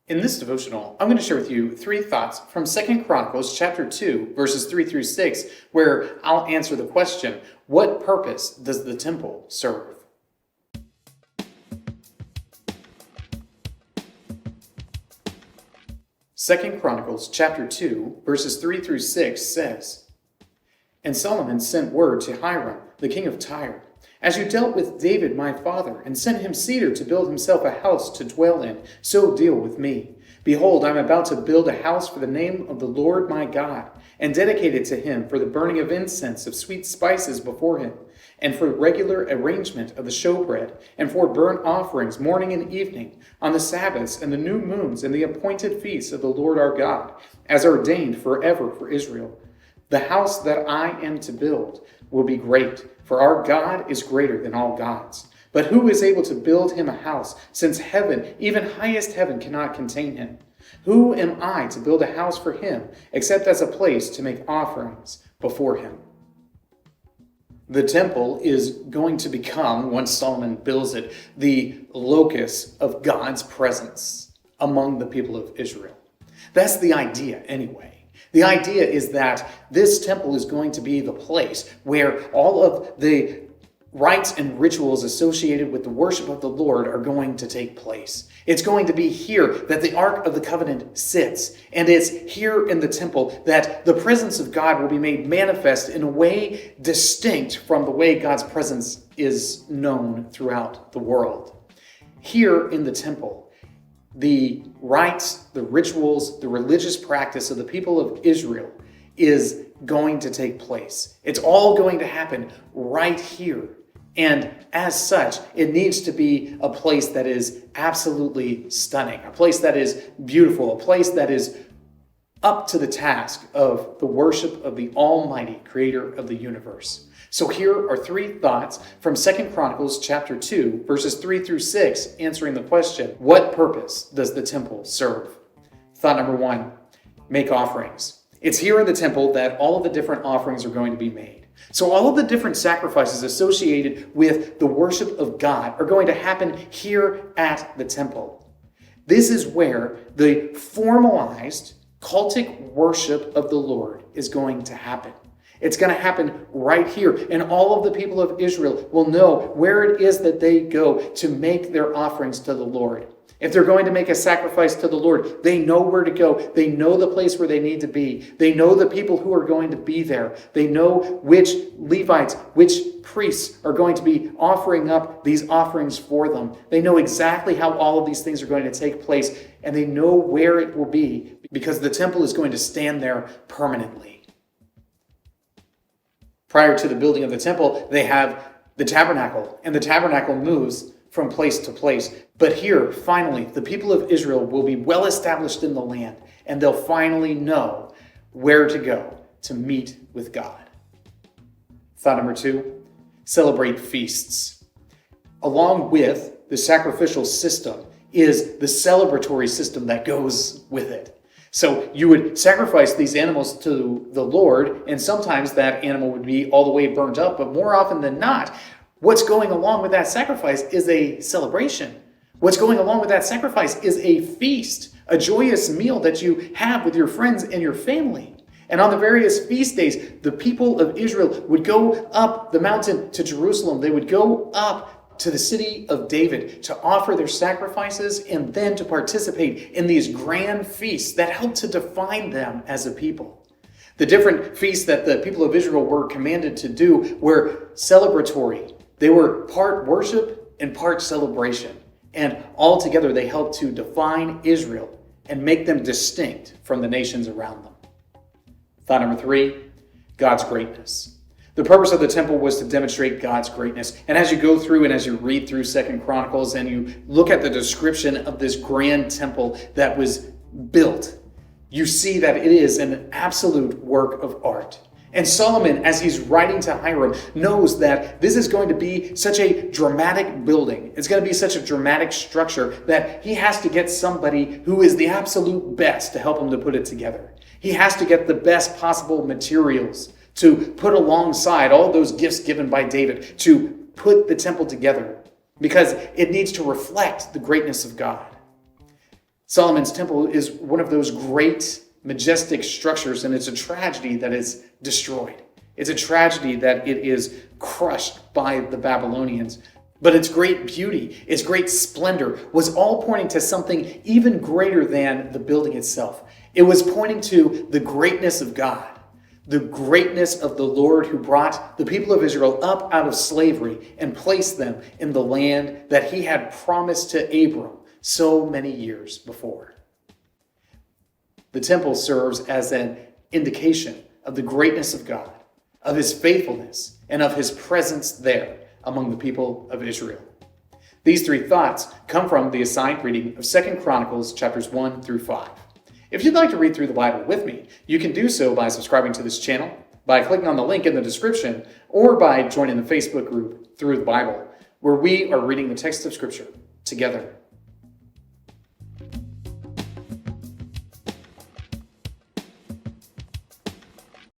In this devotional, I'm going to share with you 3 thoughts from 2 Chronicles chapter 2, verses 3 through 6, where I'll answer the question, what purpose does the temple serve? Second Chronicles chapter 2, verses 3 through 6 says, And Solomon sent word to Hiram, the king of Tyre, As you dealt with David my father, and sent him cedar to build himself a house to dwell in, so deal with me. Behold, I am about to build a house for the name of the Lord my God, and dedicate it to him for the burning of incense of sweet spices before him, and for regular arrangement of the showbread, and for burnt offerings morning and evening, on the Sabbaths and the new moons and the appointed feasts of the Lord our God, as ordained forever for Israel. The house that I am to build will be great, for our God is greater than all gods. But who is able to build him a house, since heaven, even highest heaven, cannot contain him? Who am I to build a house for him, except as a place to make offerings before him? The temple is going to become, once Solomon builds it, the locus of God's presence among the people of Israel. That's the idea anyway. The idea is that this temple is going to be the place where all of the rites and rituals associated with the worship of the Lord are going to take place. It's going to be here that the Ark of the Covenant sits, and it's here in the temple that the presence of God will be made manifest in a way distinct from the way God's presence is known throughout the world. Here in the temple, the rites, the rituals, the religious practice of the people of Israel is going to take place. It's all going to happen right here. And as such, it needs to be a place that is absolutely stunning, a place that is beautiful, a place that is up to the task of the worship of the Almighty Creator of the universe. So here are 3 thoughts from 2 Chronicles chapter 2, verses 3 through 6, answering the question, what purpose does the temple serve? Thought number 1, make offerings. It's here in the temple that all of the different offerings are going to be made. So all of the different sacrifices associated with the worship of God are going to happen here at the temple. This is where the formalized cultic worship of the Lord is going to happen. It's going to happen right here, and all of the people of Israel will know where it is that they go to make their offerings to the Lord. If they're going to make a sacrifice to the Lord, they know where to go. They know the place where they need to be. They know the people who are going to be there. They know which Levites, which priests are going to be offering up these offerings for them. They know exactly how all of these things are going to take place, and they know where it will be because the temple is going to stand there permanently. Prior to the building of the temple, they have the tabernacle, and the tabernacle moves from place to place. But here, finally, the people of Israel will be well established in the land, and they'll finally know where to go to meet with God. Thought number 2, celebrate feasts. Along with the sacrificial system is the celebratory system that goes with it. So you would sacrifice these animals to the Lord, and sometimes that animal would be all the way burnt up, but more often than not, what's going along with that sacrifice is a celebration. What's going along with that sacrifice is a feast, a joyous meal that you have with your friends and your family. And on the various feast days, the people of Israel would go up the mountain to Jerusalem. They would go up to the city of David to offer their sacrifices and then to participate in these grand feasts that helped to define them as a people. The different feasts that the people of Israel were commanded to do were celebratory. They were part worship and part celebration. And all together they helped to define Israel and make them distinct from the nations around them. Thought number 3, God's greatness. The purpose of the temple was to demonstrate God's greatness. And as you go through and as you read through 2 Chronicles and you look at the description of this grand temple that was built, you see that it is an absolute work of art. And Solomon, as he's writing to Hiram, knows that this is going to be such a dramatic building. It's going to be such a dramatic structure that he has to get somebody who is the absolute best to help him to put it together. He has to get the best possible materials to put alongside all those gifts given by David to put the temple together because it needs to reflect the greatness of God. Solomon's temple is one of those great, majestic structures, and it's a tragedy that it's destroyed. It's a tragedy that it is crushed by the Babylonians. But its great beauty, its great splendor was all pointing to something even greater than the building itself. It was pointing to the greatness of God, the greatness of the Lord who brought the people of Israel up out of slavery and placed them in the land that he had promised to Abram so many years before. The temple serves as an indication of the greatness of God, of his faithfulness, and of his presence there among the people of Israel. These three thoughts come from the assigned reading of 2 Chronicles chapters 1 through 5. If you'd like to read through the Bible with me, you can do so by subscribing to this channel, by clicking on the link in the description, or by joining the Facebook group Through the Bible, where we are reading the text of Scripture together.